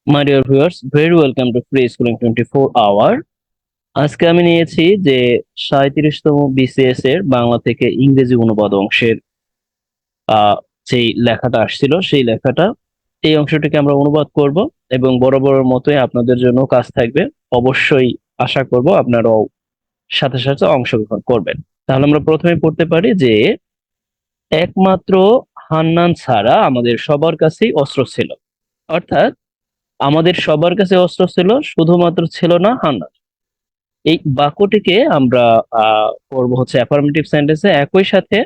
My dear viewers, very welcome to free schooling 24 hour. আজকে আমি নিয়েছি যে 37তম বিসিএস এর বাংলা থেকে ইংরেজি অনুবাদ অংশের যেই লেখাটা আসছিল সেই লেখাটা, এই অংশটিকে আমরা অনুবাদ করব এবং বরাবরের মতোই আপনাদের জন্য কাজ থাকবে। অবশ্যই আশা করব আপনারাও সাথে সাথে অংশগ্রহণ করবেন। তাহলে আমরা প্রথমে পড়তে পারি যে একমাত্র হান্নান ছাড়া আমাদের সবার কাছেই অস্ত্র ছিল। অর্থাৎ আমাদের সবার কাছে অস্ত্র ছিল, শুধুমাত্র ছিল না হান্নান। এই বাক্যটিকে আমরা করব হচ্ছে অ্যাফার্মেটিভ সেন্টেন্সে, একই সাথে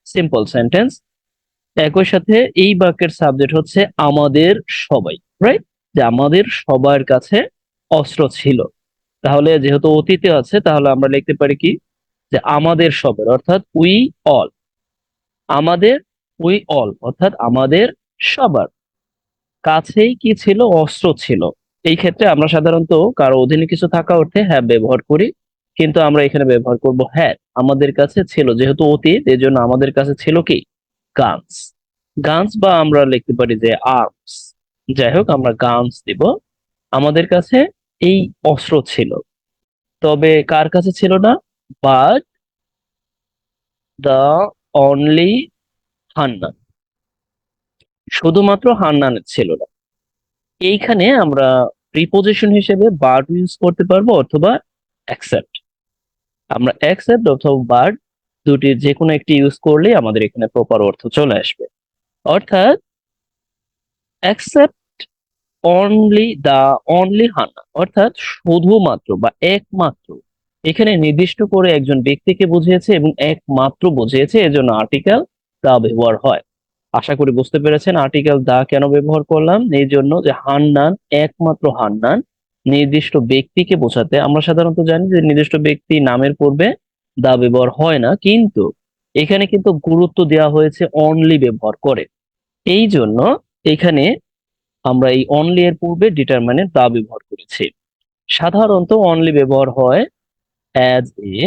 সিম্পল সেন্টেন্স। একই সাথে এই বাক্যের সাবজেক্ট হচ্ছে আমাদের সবাই, রাইট? যে আমাদের সবার কাছে অস্ত্র ছিল। তাহলে যেহেতু অতীতে আছে, তাহলে আমরা লিখতে পারি কি, যে আমাদের সবার, অর্থাৎ উই অল। আমাদের উই অল অর্থাৎ আমাদের সবার কাছেই কি ছিল, অস্ত্র ছিল। এই ক্ষেত্রে আমরা সাধারণত কারো অধীনে কিছু থাকা অর্থে হ্যাভ ব্যবহার করি, কিন্তু আমরা এখানে ব্যবহার করব হ্যাড। আমাদের কাছে ছিল, যেহেতু অতীত, এই জন্য আমাদের কাছে ছিল কি, গানস। গানস বা আমরা লিখতে পারি যে আর্মস। যাই হোক, আমরা গানস দিব। আমাদের কাছে এই অস্ত্র ছিল, তবে কার কাছে ছিল না? বাট দ্য অনলি হান্নান, শুধুমাত্র হান্নানের ছিল না। এইখানে আমরা প্রিপোজিশন হিসেবে বাট ইউজ করতে পারবো অথবা অ্যাকসেপ্ট। আমরা অ্যাকসেপ্ট অথবা বাট দুটির যে কোনো একটি ইউজ করলেই আমাদের এখানে প্রপার অর্থ চলে আসবে। অর্থাৎ accept only the only Hannan, অর্থাৎ শুধুমাত্র বা একমাত্র। এখানে নির্দিষ্ট করে একজন ব্যক্তিকে বুঝিয়েছে এবং একমাত্র বুঝিয়েছে, এজন্য আর্টিকেল দা ব্যবহার হয়। আশা করি বুঝতে পেরেছেন আর্টিকেল দা কেন ব্যবহার করলাম। এই জন্য যে হান্নান, একমাত্র হান্নান, নির্দিষ্ট ব্যক্তিকে বোঝাতে। আমরা সাধারণত জানি যে নির্দিষ্ট ব্যক্তি নামের পূর্বে দা ব্যবহার হয় না, কিন্তু এখানে কিন্তু গুরুত্ব দেওয়া হয়েছে অনলি ব্যবহার করে। এই জন্য এখানে আমরা এই অনলি এর পূর্বে ডিটারমাইনের দা ব্যবহার করেছি। সাধারণত অনলি ব্যবহার হয় অ্যাজ এ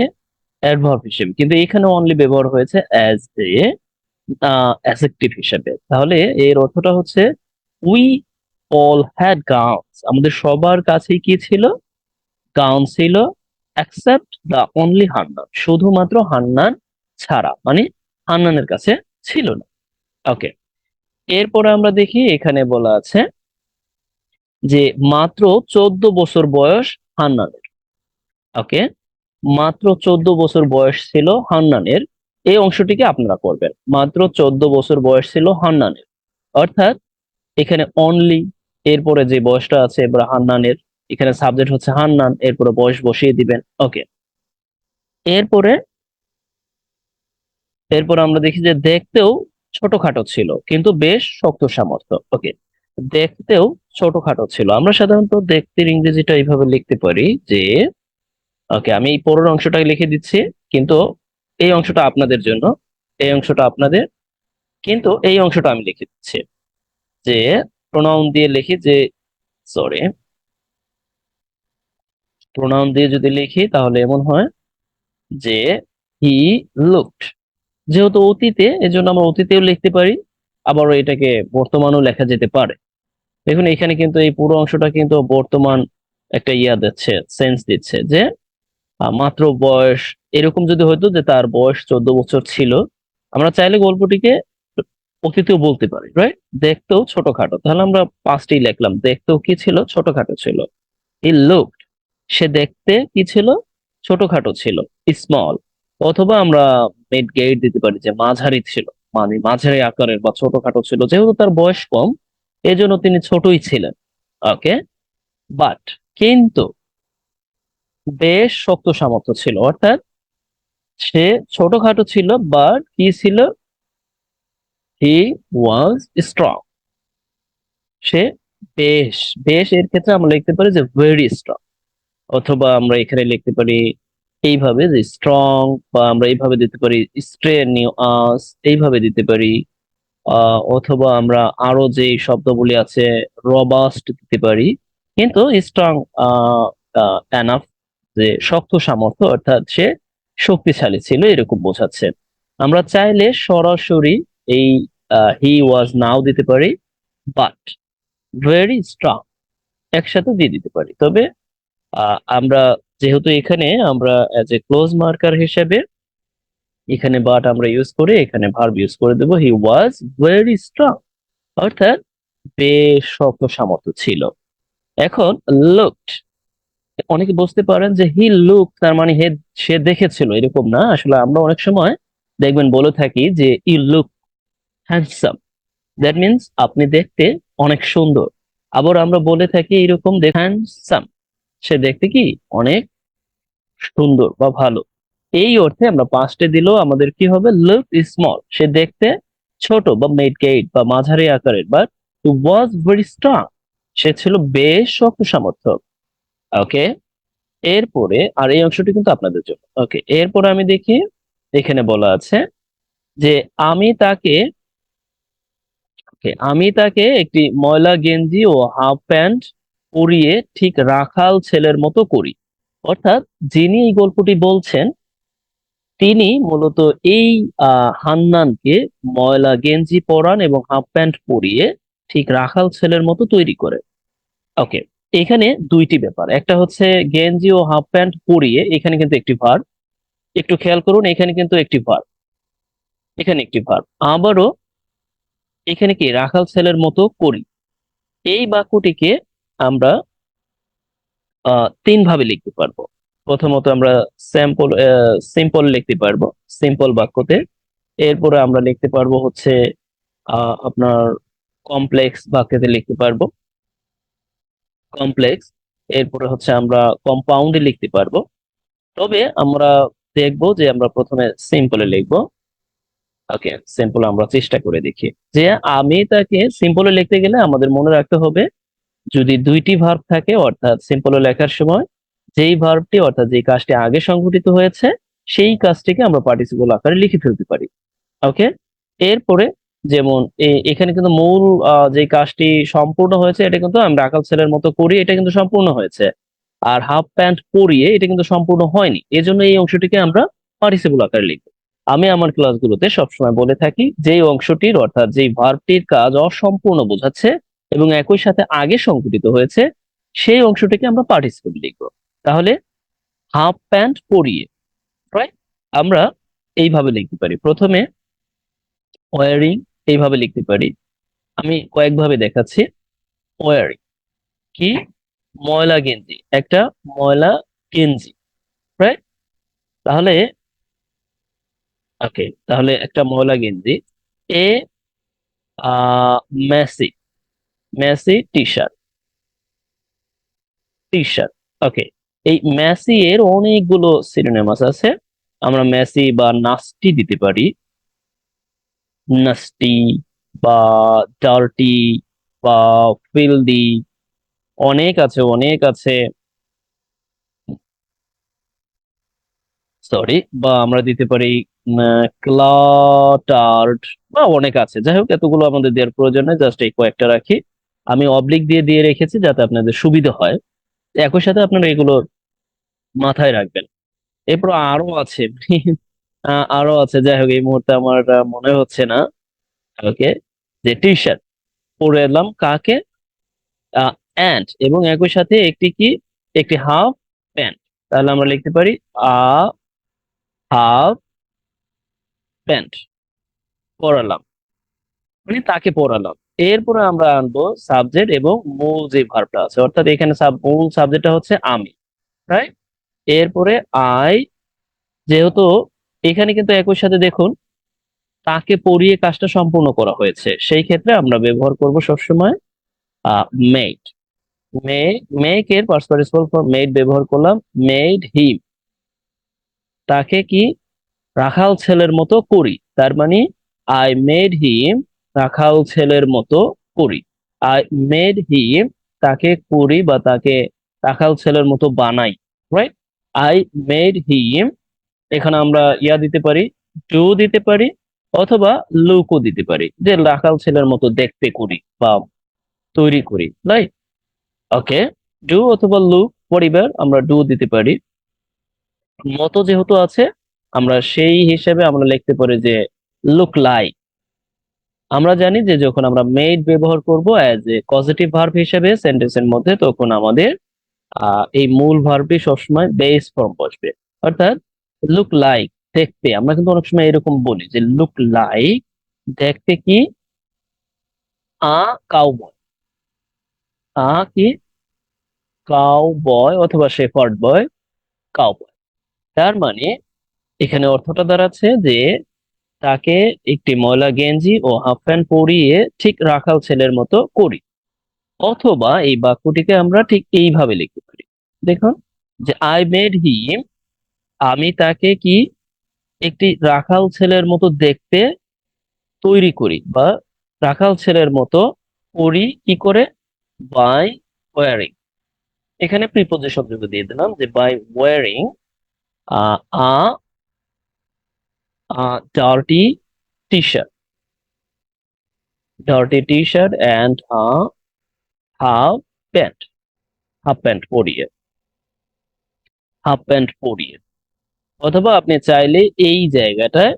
অ্যাডভার্ব হিসেবে, কিন্তু এখানে অনলি ব্যবহার হয়েছে অ্যাজ এ অ্যাডজেক্টিভ হিসেবে। তাহলে এর অর্থটা হচ্ছে উই অল হ্যাড গাউনস, আমাদের সবার কাছেই কি ছিল, গাউন ছিল, অ্যাকসেপ্ট দ্য অনলি হান্নান, শুধুমাত্র হান্নান ছাড়া, মানে হান্নানের কাছে ছিল না। ওকে, এরপরে আমরা দেখি এখানে বলা আছে যে মাত্র 14 বছর বয়স হান্নানের। ওকে, মাত্র 14 বছর বয়স ছিল হান্নানের। এই অংশটিকে আপনারা করবেন, মাত্র 14 বছর বয়স ছিল হান্নানের। অর্থাৎ এখানে অনলি, এরপরে যে বয়সটা আছে এবার হান্নানের, এখানে সাবজেক্ট হচ্ছে হান্নান, এরপরে বয়স বসিয়ে দিবেন। ওকে, এরপরে এরপর আমরা দেখি যে দেখতেও ছোটখাটো ছিল কিন্তু বেশ শক্ত সামর্থ্য। ওকে, দেখতেও ছোটখাটো ছিল। আমরা সাধারণত দেখতে ইংরেজিটা এইভাবে লিখতে পারি যে, ওকে, আমি এই পরের অংশটা লিখে দিচ্ছি, কিন্তু এই অংশটা আপনাদের জন্য, এই অংশটা আপনাদের, কিন্তু এই অংশটা আমি লিখে দিচ্ছি যে প্রোনাউন দিয়ে লিখি যে, সরি, প্রোনাউন দিয়ে যদি লিখি তাহলে এমন হয় যে হি লুকড। যেহেতু অতীতে, এজন্য আমরা অতীতেও লিখতে পারি, আবার এটাকে বর্তমানও লেখা যেতে পারে। দেখুন এখানে কিন্তু এই পুরো অংশটা কিন্তু বর্তমান একটা ইয়া দিচ্ছে, সেন্স দিচ্ছে যে মাত্র বয়স, এরকম যদি হইতো যে তার বয়স 14 বছর ছিল, আমরা চাইলে গল্পটিকে অতীতেও বলতে পারি, রাইট? দেখতেও ছোটখাটো, তাহলে আমরা পাঁচটি লিখলাম, দেখতেও কি ছিল, ছোটখাটো ছিল। হি লুকড, সে দেখতে কি ছিল, ছোটখাটো ছিল, স্মল। অথবা আমরা মিড গেট দিতে পারি যে মাঝারি ছিল, মানে মাঝারি আকারের বা ছোটখাটো ছিল। যেহেতু তার বয়স কম, এই জন্য তিনি ছোটই ছিলেন। ওকে, বাট, কিন্তু বেশ শক্ত সামর্থ্য ছিল। অর্থাৎ সে ছোটখাটো ছিল, বাট কি ছিল, হি ওয়াজ স্ট্রং। সে বেশ, বেশ এর ক্ষেত্রে আমরা লিখতে পারি যে ভেরি স্ট্রং। অথবা আমরা এখানে লিখতে পারি এইভাবে যে স্ট্রং, বা আমরা এইভাবে দিতে পারি স্ট্রেনিয়াস, এইভাবে দিতে পারি। অথবা আমরা আরো যে শব্দগুলি আছে, রবাস্ট দিতে পারি। কিন্তু স্ট্রং এনাফ, যে শক্ত সামর্থ্য, অর্থাৎ সে শক্তিশালী ছিল, এরকম বোঝাচ্ছে। আমরা চাইলে সরাসরি এই হি ওয়াজ নাও দিতে পারি, বাট ভেরি স্ট্রং, একসাথে দিয়ে দিতে পারি। তবে আমরা যেহেতু এখানে আমরা অ্যাজ এ ক্লোজ মার্কার হিসেবে এখানে বাট আমরা ইউজ করে এখানে ভার্ব ইউজ করে দেবো, হি ওয়াজ ভেরি স্ট্রং, অর্থাৎ বেশ শক্ত সামর্থ্য ছিল। এখন লুকড, অনেকে বুঝতে পারেন যে হি লুক তার মানে সে দেখেছিল, এরকম না। আসলে আমরা অনেক সময় দেখবেন বলে থাকি যে you look handsome, that means আপনি দেখতে অনেক সুন্দর। আবার আমরা বলে থাকি এরকম, হ্যান্ডসাম, সে দেখতে কি অনেক সুন্দর বা ভালো। এই অর্থে আমরা পাস্টে দিলেও আমাদের কি হবে, লুক স্মল, সে দেখতে ছোট বা মিডগেট বা মাঝারি আকারের, বাট ওয়াজ ভেরি স্ট্রং, সে ছিল বেশ শক্ত সামর্থ্য। ওকে, এরপরে আর এই অংশটি কিন্তু আপনাদের জন্য। ওকে, এরপরে আমি দেখি এখানে বলা আছে যে আমি তাকে, আমি তাকে একটি ময়লা গেঞ্জি ও হাফ প্যান্ট পরিয়ে ঠিক রাখাল ছেলের মতো করি। অর্থাৎ যিনি এই গল্পটি বলছেন তিনি মূলত এই হান্নানকে ময়লা গেঞ্জি পরান এবং হাফ প্যান্ট পরিয়ে ঠিক রাখাল ছেলের মতো তৈরি করে। ওকে, এখানে দুইটি ব্যাপার, একটা হচ্ছে গেঞ্জি ও হাফ প্যান্ট পরিয়ে, এখানে কিন্তু একটি ভার্ব, একটু খেয়াল করুন এখানে কিন্তু একটি ভার্ব, এখানে একটি ভার্ব। আবারও এখানে কি রাখাল ছেলের মতো করি, এই বাক্যটিকে আমরা তিন ভাবে লিখতে পারবো। প্রথমত আমরা স্যাম্পল সিম্পল লিখতে পারবো, সিম্পল বাক্যতে। এরপরে আমরা লিখতে পারবো হচ্ছে আপনার কমপ্লেক্স বাক্যতে লিখতে পারবো, কমপ্লেক্স। এরপরে হচ্ছে আমরা কম্পাউন্ডে লিখতে পারবো। তবে আমরা দেখবো যে আমরা প্রথমে সিম্পলে লিখবো। ওকে, সিম্পল আমরা চেষ্টা করে দেখি যে আমি তাকে সিম্পলে লিখতে গেলে আমাদের মনে রাখতে হবে যদি দুইটি ভার্ব থাকে, অর্থাৎ সিম্পলে লেখার সময় যেই ভার্বটি অর্থাৎ যে কাজটি আগে সংঘটিত হয়েছে সেই কাজটিকে আমরা পার্টিসিপল আকারে লিখে ফেলতে পারি। ওকে, এরপরে যেমন এখানে কিন্তু মূল যে কাজটি সম্পূর্ণ হয়েছে এটা কিন্তু আমরা রাখাল ছেলের মতো করি, এটা কিন্তু সম্পূর্ণ হয়েছে। আর হাফ প্যান্ট পরিয়ে এটা কিন্তু সম্পূর্ণ হয়নি, এজন্য এই অংশটিকে আমরা পার্টিসিপল আকারে লিখব। আমি আমার ক্লাসগুলোতে সবসময় বলে থাকি যেই অংশটির অর্থাৎ যেই ভার্বটির কাজ অসম্পূর্ণ বোঝাচ্ছে এবং একই সাথে আগে সংঘটিত হয়েছে সেই অংশটিকে আমরা পার্টিসিপল লিখবো। তাহলে হাফ প্যান্ট পরিয়ে, রাইট, আমরা এইভাবে লিখতে পারি। প্রথমে ওয়ারিং, এইভাবে লিখতে পারি। আমি কয়েকভাবে দেখাচ্ছি। ওয়ারিং কি, ময়লা গেঞ্জি, একটা ময়লা গেঞ্জি, রাইট। তাহলে ওকে, তাহলে একটা ময়লা গেঞ্জি। A messy, messy T shirt, T shirt. Okay, এই মেসি এর অনেকগুলো সিনোনিমাস আছে, আমরা মেসি বা নাস্টি দিতে পারি, নাস্টি বা ডার্টি বা ফিল্দি, অনেক আছে, অনেক আছে, সরি, বা আমরা দিতে পারি ক্লাটার্ড, বা অনেক আছে। যাই হোক, এতগুলো আমাদের দেওয়ার প্রয়োজন নেই, জাস্ট এই কয়েকটা রাখি। আমি অবলিক দিয়ে দিয়ে রেখেছি যাতে আপনাদের সুবিধা হয়, একই সাথে আপনারা এগুলো মাথায় রাখবেন। এরপর আরো আছে আরো আছে, যাই হোক এই মুহূর্তে আমার মনে হচ্ছে না। ওকে, যে টি শার্ট পরে এলাম কাকে, অ্যান্ড, এবং একই সাথে একটি কি, একটি হাফ প্যান্ট। তাহলে আমরা লিখতে পারি আ হাফ প্যান্ট পরালাম, মানে তাকে পড়ালাম। এরপরে আমরা আনবো সাবজেক্ট এবং মূল যে ভার্বটা আছে, অর্থাৎ এখানে মূল সাবজেক্টটা হচ্ছে আমি, রাইট। এরপরে আই, যেহেতু এখানে কিন্তু একই সাথে দেখুন তাকে পড়িয়ে কাজটা সম্পূর্ণ করা হয়েছে, সেই ক্ষেত্রে আমরা ব্যবহার করব সবসময় মেড। মে, মেক এর পাস্ট পার্টিসিপল ফর মেড ব্যবহার করলাম, মেড হিম, তাকে কি রাখাল ছেলের মতো করি, তার মানে আই মেড হিম রাখাল ছেলের মতো করি। আই মেড হিম, তাকে করি বা তাকে রাখাল ছেলের মতো বানাই, রাইট। আই মেড হিম, এখানে আমরা ইয়া দিতে পারি, ডু দিতে পারি, অথবা লুকও দিতে পারি, যে রাখাল ছেলের মতো দেখতে করি বা তৈরি করি, রাইট। ওকে, ডু অথবা লুক, পরিবার আমরা ডু দিতে পারি। মতো যেহেতু আছে আমরা সেই হিসেবে আমরা লিখতে পারি যে লুক লাইক, আমরা জানি যে যখন আমরা মেড ব্যবহার করব অ্যাজ এ পজিটিভ ভার্ব হিসেবে সেন্টেন্সের মধ্যে, তখন আমাদের এই মূল ভার্বটি সবসময় বেস ফর্ম বসবে। অর্থাৎ লুক লাইক, দেখতে, আমরা কিন্তু অনেক সময় এরকম বলি যে লুক লাইক, দেখতে কি, আ কাউবয়, কি কাউবয় অথবা শেফার্ড বয়, কাউবয়। তার মানে এখানে অর্থটা দাঁড়াচ্ছে যে তাকে একটি ময়লা গেঞ্জি ও হাফ প্যান্ট পরিয়ে ঠিক রাখাল ছেলের মতো করি। অথবা এই বাক্যটিকে আমরা ঠিক এইভাবে লিখতে পারি, দেখুন, যে আই মেড হিম, আমি তাকে কি একটি রাখাল ছেলের মতো দেখতে তৈরি করি, বা রাখাল ছেলের মতো করি কি করে, বাই ওয়ারিং। এখানে প্রিপোজিশন যোগ দিয়ে দিলাম যে by wearing a dirty T shirt, and half pant, half pant পরিয়ে, হাফ প্যান্ট পরিয়ে। অথবা আপনি চাইলে এই জায়গাটায়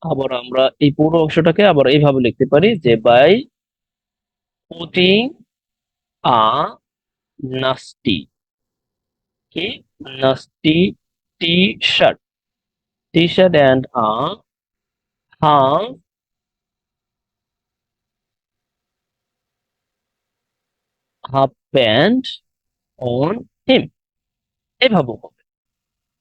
আবার আমরা এই পুরো অংশটাকে আবার এইভাবে লিখতে পারি যে বাই পুটিং আ নাস্টি, কি nasty T shirt, and half half pant on him, এইভাবে হবে।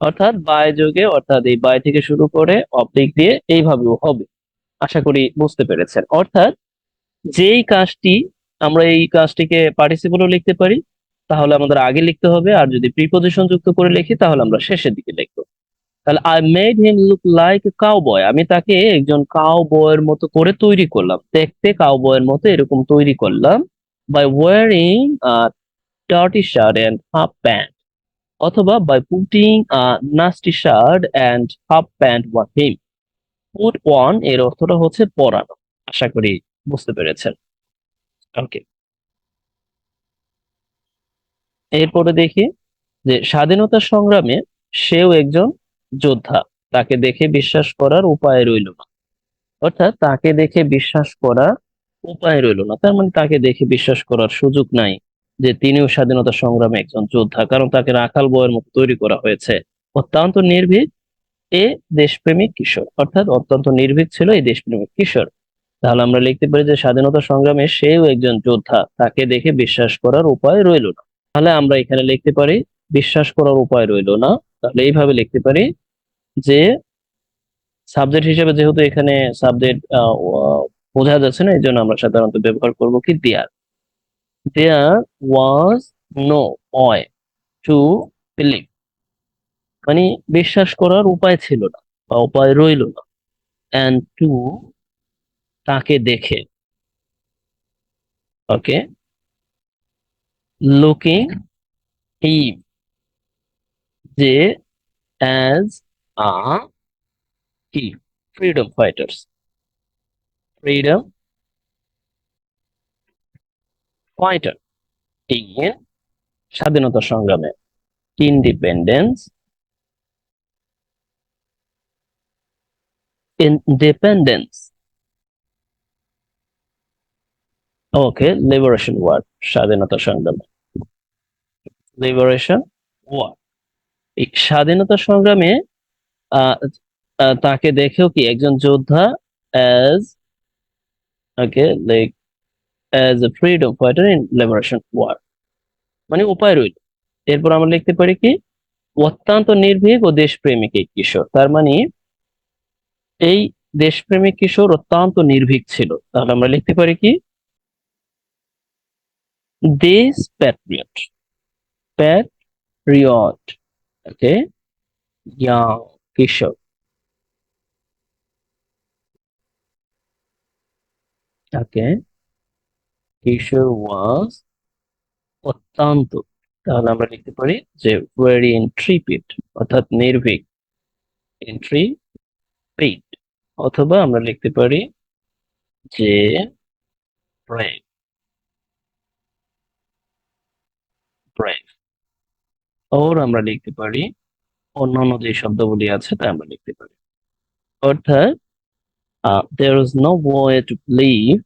অর্থাৎ বাই যোগে, অর্থাৎ এই বাই থেকে শুরু করে অবলিক দিয়ে এইভাবেও হবে। আশা করি বুঝতে পেরেছেন। অর্থাৎ যেই কাজটি, আমরা এই কাজটিকে পার্টিসিপলও লিখতে পারি, তাহলে আমাদের আগে লিখতে হবে, আর যদি প্রিপজিশন যুক্ত করে লিখি তাহলে আমরা শেষের দিকে লিখবো। তাহলে I made him look like cowboy, আমি তাকে একজন কাউবয়ের মতো করে তৈরি করলাম, দেখতে কাউবয়ের মতো এরকম তৈরি করলাম, by wearing dirty shirt and half pant, অথবা by putting nasty shirt and half pant on him. Put on এর অর্থটা হচ্ছে পরানো। আশা করি বুঝতে পেরেছেন। ওকে, এরপরে দেখি যে স্বাধীনতা সংগ্রামে সেও একজন যোদ্ধা, তাকে দেখে বিশ্বাস করার উপায় রইল না। অর্থাৎ তাকে দেখে বিশ্বাস করার উপায় রইল না, তার মানে তাকে দেখে বিশ্বাস করার সুযোগ নাই যে তিনিও স্বাধীনতা সংগ্রামে একজন যোদ্ধা, কারণ তাকে রাখাল বউয়ের মতো তৈরি করা হয়েছে। অত্যন্ত নির্ভীক এ দেশপ্রেমিক কিশোর, অর্থাৎ অত্যন্ত নির্ভীক ছিল এই দেশপ্রেমিক কিশোর। তাহলে আমরা লিখতে পারি যে স্বাধীনতা সংগ্রামে সেও একজন যোদ্ধা, তাকে দেখে বিশ্বাস করার উপায় রইল না। তাহলে আমরা এখানে লিখতে পারি বিশ্বাস করার উপায় রইল না। তাহলে এইভাবে লিখতে পারি যে সাবজেক্ট হিসেবে যেহেতু এখানে সাবজেক্ট বোঝা যাচ্ছে না, এই জন্য আমরা সাধারণত ব্যবহার করব কি there. There was no way to believe, মানে বিশ্বাস করার উপায় ছিল না বা উপায় রইল না। অ্যান্ড টু, তাকে দেখে, ওকে, লুকিং হিম, যে অ্যাজ আ কি freedom fighters, freedom fighter in স্বাধীনতা সংগ্রামে, ইন্ডিপেন্ডেন্স, ইন্ডিপেন্ডেন্স, ওকে, লিবারেশন ওয়ার, স্বাধীনতা সংগ্রামে, লিবারেশন ওয়ার। এই স্বাধীনতা সংগ্রামে আহ, তাকে দেখেও কি একজন যোদ্ধা, as, okay, like as a freedom fighter in liberation war, মানে উপায় রইল। এরপর আমরা লিখতে পারি কি অত্যন্ত নির্ভীক ও দেশপ্রেমিক এই কিশোর, তার মানে এই দেশপ্রেমিক কিশোর অত্যন্ত নির্ভীক ছিল। তাহলে আমরা লিখতে পারি কি দেশ প্যাট্রিয়ট, প্যাট্রিয়ট, ওকে, ইয়াং কিশোর, ওকে, কিশোর ওয়াজ অত্যন্ত। তাহলে আমরা লিখতে পারি যে ভেরি ইন্ট্রিপিড, অর্থাৎ নির্ভীক, ইন্ট্রিপিড। অথবা আমরা লিখতে পারি যে ব্রেভ, ব্রেভ। ওর আমরা লিখতে পারি অন্যান্য যে শব্দগুলি আছে তা আমরা লিখতে পারি। অর্থাৎ there was no way to believe,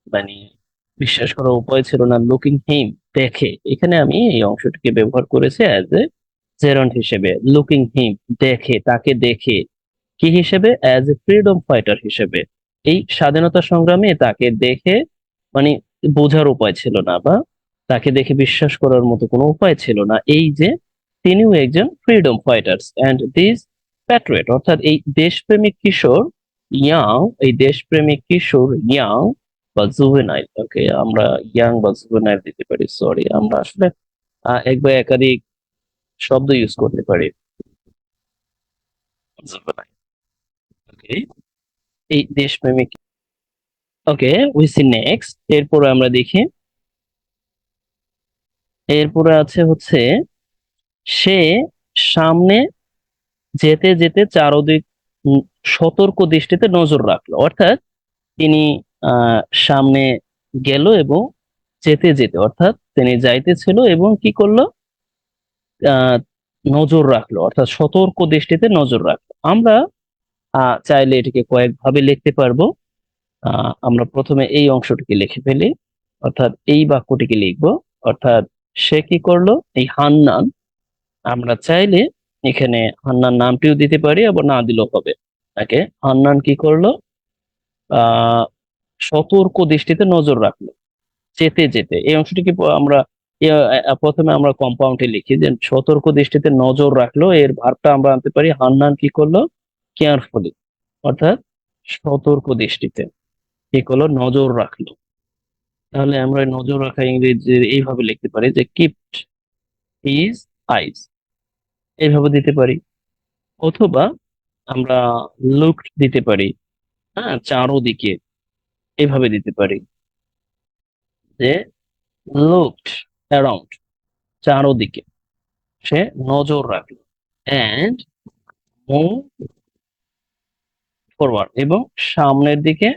মানে বিশ্বাস করার উপায় ছিল না, লুকিং হিম, দেখে, এখানে আমি এই অংশটিকে ব্যবহার করেছি অ্যাজ এ জেরান্ড হিসেবে। লুকিং হিম, দেখে, তাকে দেখে, কি হিসেবে? অ্যাজ এ ফ্রিডম ফাইটার হিসেবে। এই স্বাধীনতা সংগ্রামে তাকে দেখে, মানে বোঝার উপায় ছিল না, বা তাকে দেখে বিশ্বাস করার মতো কোনো উপায় ছিল না, এই যে তিনিও একজন freedom fighters and this Patriot, অর্থাৎ এই দেশপ্রেমিক কিশোর, ইয়াং, এই দেশপ্রেমিক কিশোর ইয়াং বা জুভেনাইল, ওকে, আমরা ইয়াং বা জুভেনাইল দিতে পারি, সরি, আমরা আসলে এক বা একাধিক শব্দ ইউজ করতে পারি। জুভেনাইল, ওকে, এই দেশপ্রেমিক। ওকে, উই সি নেক্সট, এরপরে আমরা দেখি, এরপরে আছে হচ্ছে সে সামনে যেতে যেতে চারদিক উম, সতর্ক দৃষ্টিতে নজর রাখলো, অর্থাৎ তিনি সামনে গেল এবং যেতে যেতে, অর্থাৎ তিনি যাইতেছিল এবং কি করলো? আহ নজর রাখলো, অর্থাৎ সতর্ক দৃষ্টিতে নজর রাখলো। আমরা চাইলে এটিকে কয়েকভাবে লিখতে পারবো। আমরা প্রথমে এই অংশটিকে লিখে ফেলি, অর্থাৎ এই বাক্যটিকে লিখবো, অর্থাৎ সে কি করলো? এই হান্নান, আমরা চাইলে এখানে হান্নান নামটিও দিতে পারি, আবার না দিলেও হবে। তাকে হান্নান কি করলো? আহ সতর্ক দৃষ্টিতে নজর রাখলো যেতে যেতে, এই অংশটিকে আমরা প্রথমে আমরা কম্পাউন্ডে লিখি যে সতর্ক দৃষ্টিতে নজর রাখলো, এর ভার্বটা আমরা আনতে পারি হান্নান কি করলো? কেয়ারফুলি, অর্থাৎ সতর্ক দৃষ্টিতে কি করলো? নজর রাখলো। তাহলে আমরা এই নজর রাখা ইংরেজি এইভাবে লিখতে পারি যে কিপড হিজ আইজ, এইভাবে দিতে পারি। অথবা আমরা লুকড দিতে পারি, হ্যাঁ, চারোদিকে, এভাবে দিতে পারি যে লুকড অ্যারাউন্ড, চারোদিকে সে নজর রাখলো, অ্যান্ড মুভ ফরওয়ার্ড, এবং সামনের দিকে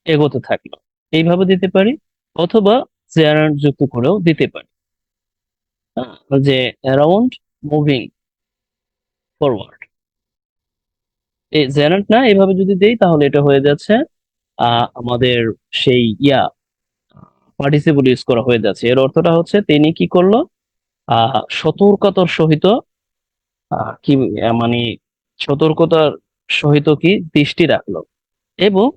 এগোতে থাকলো, এইভাবে দিতে পারি। অথবা জেরান্ড যুক্ত করেও দিতে পারি, হ্যাঁ, যে অ্যারাউন্ড মুভিং ফরওয়ার্ড। এই জেরান্ড না, এভাবে যদি দেই তাহলে এটা হয়ে যাচ্ছে আমাদের সেই পার্টিসিপল ইউজ করা হয়ে যাচ্ছে। এর অর্থটা হচ্ছে তিনি কি করলো? সতর্কতার সহিত কি মানে সতর্কতার সহিত কি দৃষ্টি রাখলো, এবং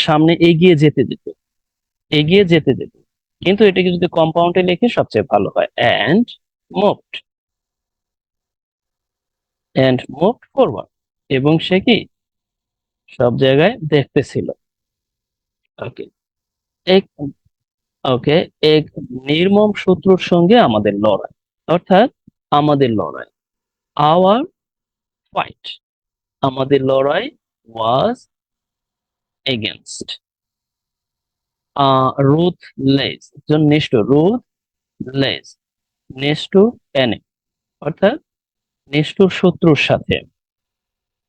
সামনে এগিয়ে যেতে যেতে, এগিয়ে যেতে যেতে, কিন্তু এটাকে যদি কম্পাউন্ডে লিখে সবচেয়ে ভালো হয়, মুভড অ্যান্ড মুভড ফরওয়ার্ড, এবং সে কি সব জায়গায় দেখতেছিল। ওকে, এক, ওকে, এক নির্মম শত্রুর সঙ্গে আমাদের লড়াই, অর্থাৎ আমাদের লড়াই, আওয়ার ফাইট, আমাদের লড়াই ওয়াজ এগেনস্ট রুথলেস, একজন নিষ্ঠুর, রুথলেস, নিষ্ঠুর enemy, অর্থাৎ নিষ্ঠুর শত্রুর সাথে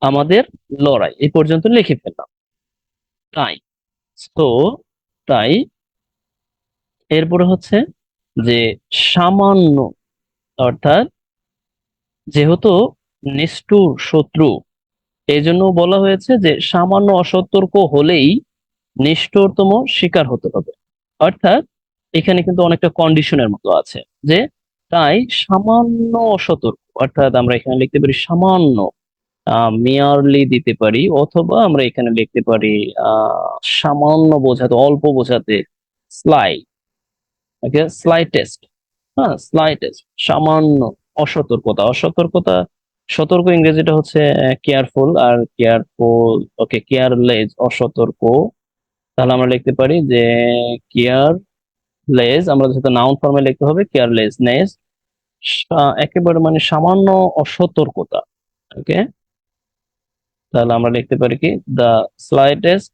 আমাদের লড়াই, এই পর্যন্ত লিখে ফেললাম। তাই, তো, তাই, এরপরে হচ্ছে যে সামান্য, অর্থাৎ যেহেতু নিষ্ঠুর শত্রু, এই জন্য বলা হয়েছে যে সামান্য অসতর্ক হলেই নিষ্ঠুরতম শিকার হতে হবে। অর্থাৎ এখানে কিন্তু অনেকটা কন্ডিশনের মতো আছে, যে তাই সামান্য অসতর্ক, অর্থাৎ আমরা এখানে লিখতে পারি সামান্য, মেয়ারলি দিতে পারি, অথবা আমরা এখানে লিখতে পারি সামান্য বোঝাতে, অল্প বোঝাতে স্লাইট, ওকে, স্লাইটেস্ট, হ্যাঁ, স্লাইটেস্ট, সামান্য অসতর্কতা, অসতর্কতা, সতর্ক ইংরেজিটা হচ্ছে কেয়ারফুল, আর কেয়ারফুল, ওকে, কেয়ারলেস, অসতর্ক। তাহলে আমরা লিখতে পারি যে কেয়ারলেস, আমরা যেহেতু নাউন ফর্মে লিখতে হবে কেয়ারলেসনেস, একেবারে মানে সামান্য অসতর্কতা। ওকে, তাহলে আমরা লিখতে পারি কি দা স্লাইটেস্ট,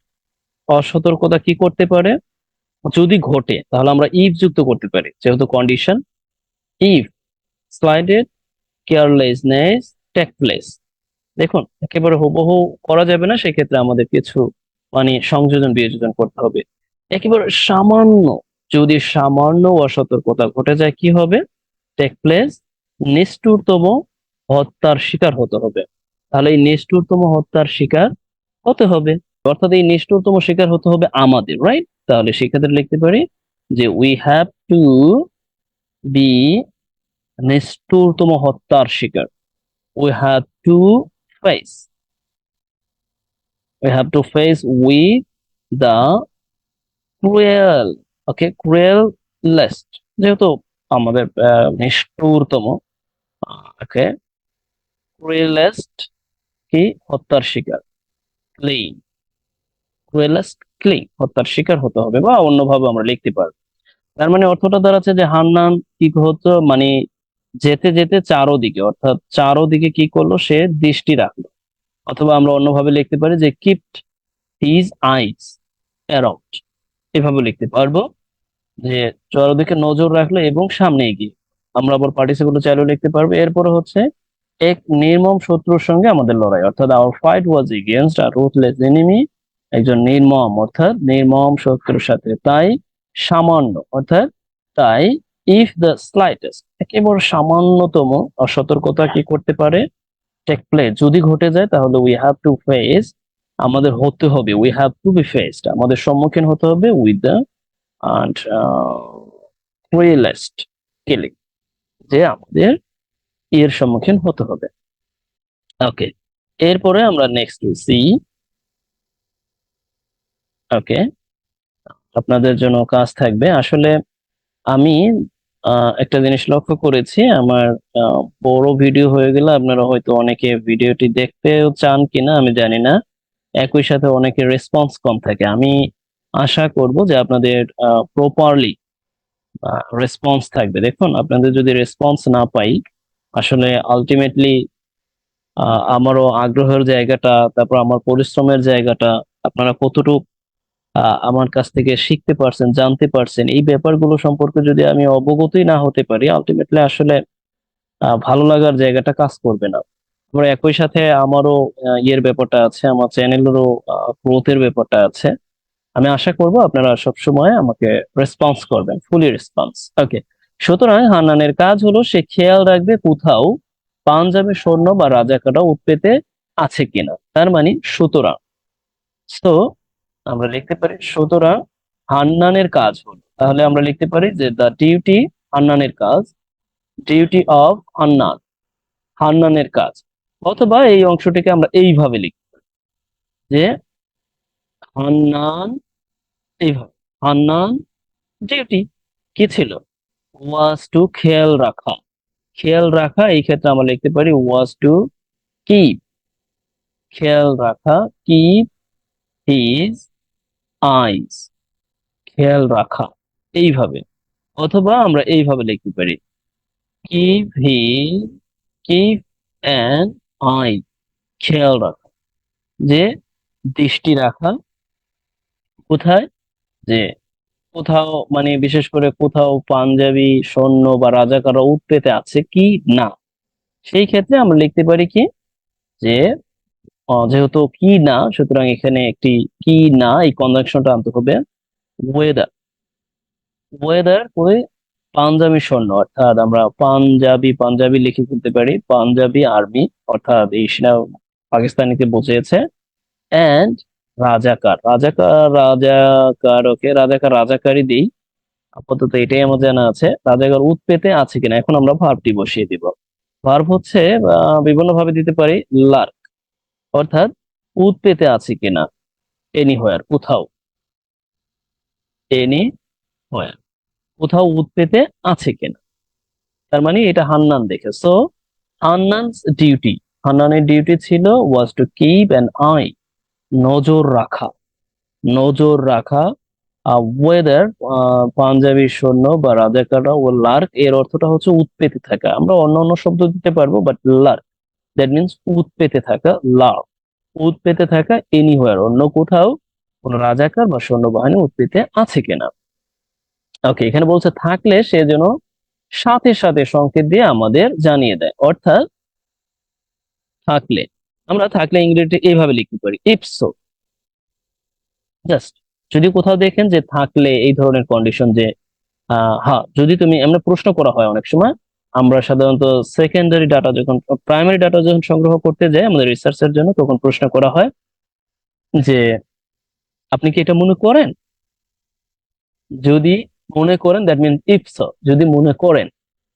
অসতর্কতা কি করতে পারে যদি ঘটে, তাহলে আমরা ইফ যুক্ত করতে পারি, যেহেতু condition, if slighted carelessness take place. দেখুন, একেবারে হুবহু করা যাবে না, সেক্ষেত্রে আমাদের কিছু মানে সংযোজন বিয়োজন করতে হবে। একেবারে সামান্য, যদি সামান্য অসতর্কতা ঘটে যায় কি হবে? টেক প্লেস, নিষ্ঠুরতম হত্যার শিকার হতে হবে। তাহলে এই নিষ্ঠুরতম হত্যার শিকার হতে হবে, অর্থাৎ এই নিষ্ঠুরতম শিকার হতে হবে আমাদের, রাইট? তাহলে সেক্ষেত্রে লিখতে পারি যে উই হ্যাভ টু বি নিষ্ঠুরতম হত্যার শিকার। We have to face, we have to face with the cruel, okay, cruellest, যেহেতু আমাদের নিষ্ঠুরতম, ওকে, ক্রুয়েলেস্ট কি হত্যার শিকার, ক্লিন, ক্রুয়েলেস্ট ক্লিন হত্যার শিকার হতে হবে, বা অন্যভাবে আমরা লিখতে পারবো। তার মানে অর্থটা দাঁড়াচ্ছে যে হান্নান কি হতো, মানে যেতে যেতে চারোদিকে, অর্থাৎ চারোদিকে কি করলো, সে দৃষ্টি রাখলো। অথবা আমরা অন্যভাবে লিখতে পারি যে কিপড হিজ আইস অ্যারাউন্ড, এভাবে লিখতে পারবো যে চারদিকে নজর রাখলো এবং সামনে এগিয়ে। আমরা আবার পার্টিসিপল চাইলেও লিখতে পারবো। এরপরে হচ্ছে এক নির্মম শত্রুর সঙ্গে আমাদের লড়াই, অর্থাৎ আওয়ার ফাইট ওয়াজ এগেইনস্ট আ রুথলেস এনিমি, একজন নির্মম অর্থাৎ নির্মম শত্রুর সাথে, তাই সামান্য অর্থাৎ তাই ইফ দ্য স্লাইটেস্ট, একেবারে সামান্যতম অসতর্কতা কি করতে পারে, টেক প্লেস, যদি ঘটে যায়, তাহলে উই হ্যাভ টু ফেস, আমাদের হতে হবে, we have to be faced, আমাদের সম্মুখীন হতে হবে with the and cruelest killing, যে আমাদের এর সম্মুখীন হতে হবে। ওকে, এরপরে আমরা নেক্সট সি। ওকে, আপনাদের জন্য কাজ থাকবে। আসলে আমি একটা জিনিস লক্ষ্য করেছি, আমার বড় ভিডিও হয়ে গেলে আপনারা হয়তো অনেকে ভিডিওটি দেখতেও চান কিনা আমি জানি না, একই সাথে অনেকের রেসপন্স কম থাকে। আমি আশা করব যে আপনাদের প্রপারলি রেসপন্স থাকবে। দেখুন, আপনাদের যদি রেসপন্স না পাই, আসলে আলটিমেটলি আমারও আগ্রহের জায়গাটা, তারপর আমার পরিশ্রমের জায়গাটা, আপনারা কতটুকু আমার কাছ থেকে শিখতে পারছেন, জানতে পারছেন, এই ব্যাপারগুলো সম্পর্কে যদি আমি অবগতই না হতে পারি, আলটিমেটলি আসলে ভালো লাগার জায়গাটা কাজ করবে না। আমরা একই সাথে আমারও ইয়ের ব্যাপারটা আছে, আমার চ্যানেলেরও গ্রোথের ব্যাপারটা আছে। আমি আশা করব আপনারা সবসময় আমাকে রেসপন্স করবেন, ফুলি রেসপন্স। ওকে, সুতরাং হান্নানের কাজ হলো সে খেয়াল রাখবে কোথাও পাঞ্জাবে সৈন্য বা রাজাকাররা উৎপেতে আছে কিনা। তার মানে সুতরাং, তো আমরা লিখতে পারি সুতরাং হান্নানের কাজ হলো, তাহলে আমরা লিখতে পারি যে দ্য ডিউটি, হান্নানের কাজ, ডিউটি অফ হান্নান, হান্নানের কাজ। অথবা এই অংশটিকে আমরা এইভাবে লিখি যে হান্নান, এইভাবে, হান্নান ডিউটি কি ছিল, ওয়াজ টু, খেয়াল রাখা, খেয়াল রাখা, এই ক্ষেত্রে আমরা লিখতে পারি ওয়াজ টু কিপ, খেয়াল রাখা, কিপ হিজ আইস, খেয়াল রাখা, এইভাবে। অথবা আমরা এইভাবে লিখতে পারি keep he, keep an I, খেয়াল রাখা, যে দৃষ্টি রাখা, কোথায়, যে কোথাও, মানে বিশেষ করে কোথাও পাঞ্জাবি সৈন্য বা রাজাকাররা উৎপেতে আছে কি না, সেই ক্ষেত্রে আমরা লিখতে পারি কি, যে যেহেতু কি না, সুতরাং এখানে একটি কি না, এই কনজাংশনটা আনতে হবে ওয়েদার, ওয়েদার করে পাঞ্জাবি সৈন্য, অর্থাৎ আমরা পাঞ্জাবি, পাঞ্জাবি লিখে ফেলতে পারি পাঞ্জাবি আর্মি, অর্থাৎ এই সেনা পাকিস্তানিকে বোঝিয়েছে। এন্ড রাজাকার, রাজাকার, রাজাকার, ওকে, রাজাকার, রাজাকারই দিই, আপাতত এটাই আমার জানা আছে। রাজাকার উৎপেতে আছে কিনা, এখন আমরা ভার্বটি বসিয়ে দিব। ভার্ব হচ্ছে বিভিন্ন ভাবে দিতে পারি, লার্ক, অর্থাৎ উৎপেতে আছে কিনা, এনিহোয়ার, কোথাও, এনি হোয়ার, কোথাও উৎপেতে আছে কিনা। তার মানে এটা হান্নান দেখে। সো হান্নানস ডিউটি, হান্নানের ডিউটি ছিল ওয়াজ টু কিপ অ্যান আই, নজর রাখা, নজর রাখা, ওয়েদার, পাঞ্জাবি সৈন্য বা রাজাকাররা, ও লার্ক এর অর্থটা হচ্ছে উৎপেতে থাকা। আমরা অন্য অন্য শব্দ দিতে পারবো, বাট লার্ক দ্যাট মিনস উৎপেতে থাকা, লার্ক উৎপেতে থাকা, এনিহোয়ার অন্য কোথাও কোন রাজাকার বা সৈন্যবাহিনী উৎপেতে আছে কিনা। ওকে, এখানে বলছে থাকলে সে যেন সাথে সাথে সংকেত দিয়ে আমাদের জানিয়ে দেয়, অর্থাৎ থাকলে, আমরা থাকলে ইংরেজিতে এইভাবে লিখতে পারি ইপসো, জাস্ট, যদি কোথাও দেখেন যে থাকলে এই ধরনের কন্ডিশন, যে হ্যাঁ, যদি তুমি, আমরা প্রশ্ন করা হয় অনেক সময়, আমরা সাধারণত সেকেন্ডারি ডাটা যখন, প্রাইমারি ডাটা যখন সংগ্রহ করতে যাই আমাদের রিসার্চের জন্য, তখন প্রশ্ন করা হয় যে আপনি কি এটা মনে করেন? যদি মনে করেন দ্যাট মিন ইফ সো, যদি মনে করেন,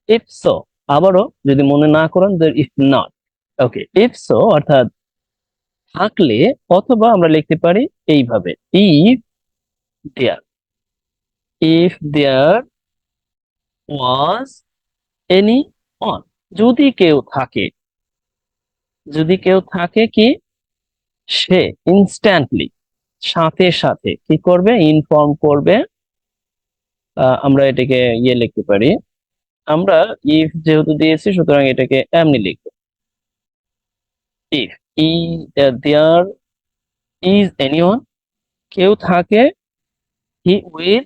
ইফ সো। আবারও যদি মনে না করেন if not. Okay, if so অর্থাৎ থাকলে, অথবা আমরা লিখতে পারি এইভাবে, if there, if there was anyone, যদি কেউ থাকে, যদি কেউ থাকে কি, সে ইনস্ট্যান্টলি, সাথে সাথে কি করবে, ইনফর্ম করবে। আমরা এটাকে লিখতে পারি, আমরা ইফ যেহেতু দিয়েছি সুতরাং এটাকে এমনি লিখবো, ইফ ই দেয়ার ইজ এনিওয়ান, কেউ থাকে, হি উইল,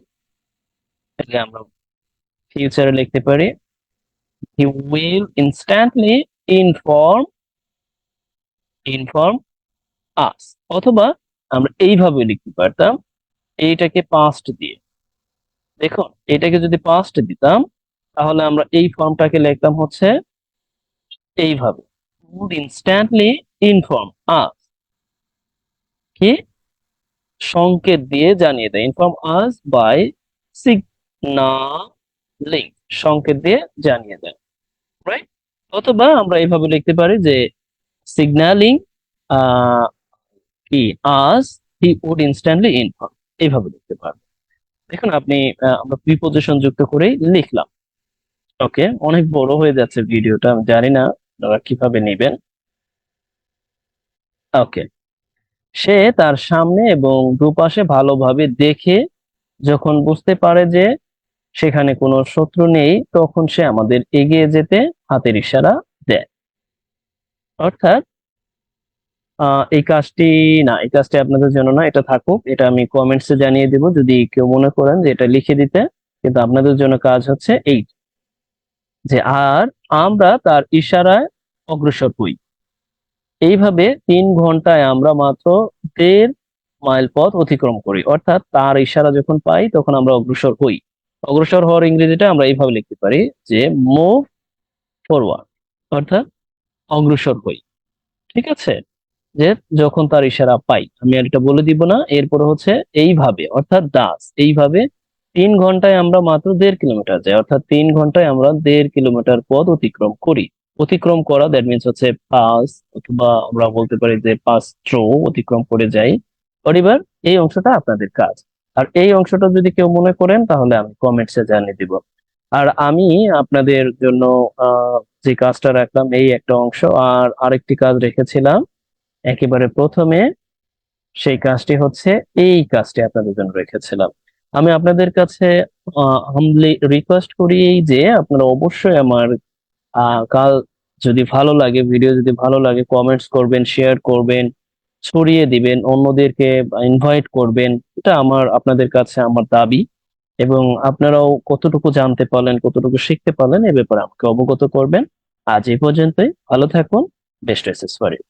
এটাকে আমরা ফিউচারে লিখতে পারি, he will instantly inform, inform us. অথবা আমরা এইভাবে লিখতে পারতাম, এইটাকে পাস্ট দিয়ে, দেখুন এটাকে যদি পাস্ট দিতাম তাহলে আমরা এই ফর্মটাকে লিখতাম হচ্ছে এইভাবে, would instantly inform us, কি সংকেত দিয়ে জানিয়ে দেয়, ইনফর্ম আস বাই সিগনালিং, সংকেত দিয়ে জানিয়ে দেয়, রাইট। অথবা আমরা এইভাবে লিখতে পারি যে সিগন্যালিং কি আস, হি উড ইনস্ট্যান্টলি ইনফর্ম, এইভাবে লিখতে পারবো। দেখুন আপনি, আমরা প্রিপোজিশন যুক্ত করেই লিখলাম। ওকে, অনেক বড় হয়ে যাচ্ছে ভিডিওটা, আমি জানি না আপনারা কিভাবে নেবেন। ওকে, সে তার সামনে এবং দুপাশে ভালোভাবে দেখে যখন বুঝতে পারে যে সেখানে কোনো শত্রু নেই, তখন সে আমাদের এগিয়ে যেতে হাতের ইশারা দেয়। অর্থাৎ এই কাজটি, না এই কাজটি আপনাদের জন্য না, এটা থাকুক, এটা আমি কমেন্টসে জানিয়ে দিব যদি কেউ মনে করেন যে এটা লিখে দিতে। কিন্তু আপনাদের জন্য কাজ হচ্ছে এই, যে আর আমরা তার ইশারায় অগ্রসর হই। এইভাবে 3 ঘন্টায় আমরা মাত্র 1.5 মাইল পথ অতিক্রম করি। অর্থাৎ তার ইশারা যখন পাই তখন আমরা অগ্রসর হই। অগ্রসর হওয়ার ইংরেজিটা আমরা এইভাবে লিখতে পারি যে মুভ ফরওয়ার্ড, অর্থাৎ অগ্রসর হই। ঠিক আছে, যে যখন তার ইশারা পাই, আমি আর এটা বলে দিব না। এরপরে হচ্ছে এইভাবে, অর্থাৎ দাস, এইভাবে 3 ঘন্টায় আমরা মাত্র 1.5 কিলোমিটার যাই, অর্থাৎ 3 ঘন্টায় আমরা 1.5 কিলোমিটার পথ অতিক্রম করি। অতিক্রম করা দ্যাট মিনস হচ্ছে পাস, অথবা আমরা বলতে পারি যে পাস থ্রু, অতিক্রম করে যাই। এবার এই অংশটা আপনাদের কাজ। আর এই অংশটা যদি কেউ মনে করেন তাহলে আমি কমেন্টসে জানিয়ে দিব। আর আমি আপনাদের জন্য যে কাজটা রাখলাম এই একটা অংশ, আর আরেকটি কাজ রেখেছিলাম একেবারে প্রথমে, সেই কাজটি হচ্ছে এই কাজটি আপনাদের জন্য রেখেছিলাম। আমি আপনাদের কাছে হাম্বলি রিকোয়েস্ট করি যে আপনারা অবশ্যই আমার কাল, যদি ভালো লাগে, ভিডিও যদি ভালো লাগে, কমেন্টস করবেন, শেয়ার করবেন, ছড়িয়ে দিবেন, অন্যদেরকে ইনভাইট করবেন। এটা আমার, আপনাদের কাছে আমার দাবি। এবং আপনারাও কতটুকু জানতে পারলেন, কতটুকু শিখতে পারলেন এ ব্যাপারে আমাকে অবগত করবেন। আজ এই পর্যন্তই, ভালো থাকুন, বেস্ট উইশেস ফর ইউ।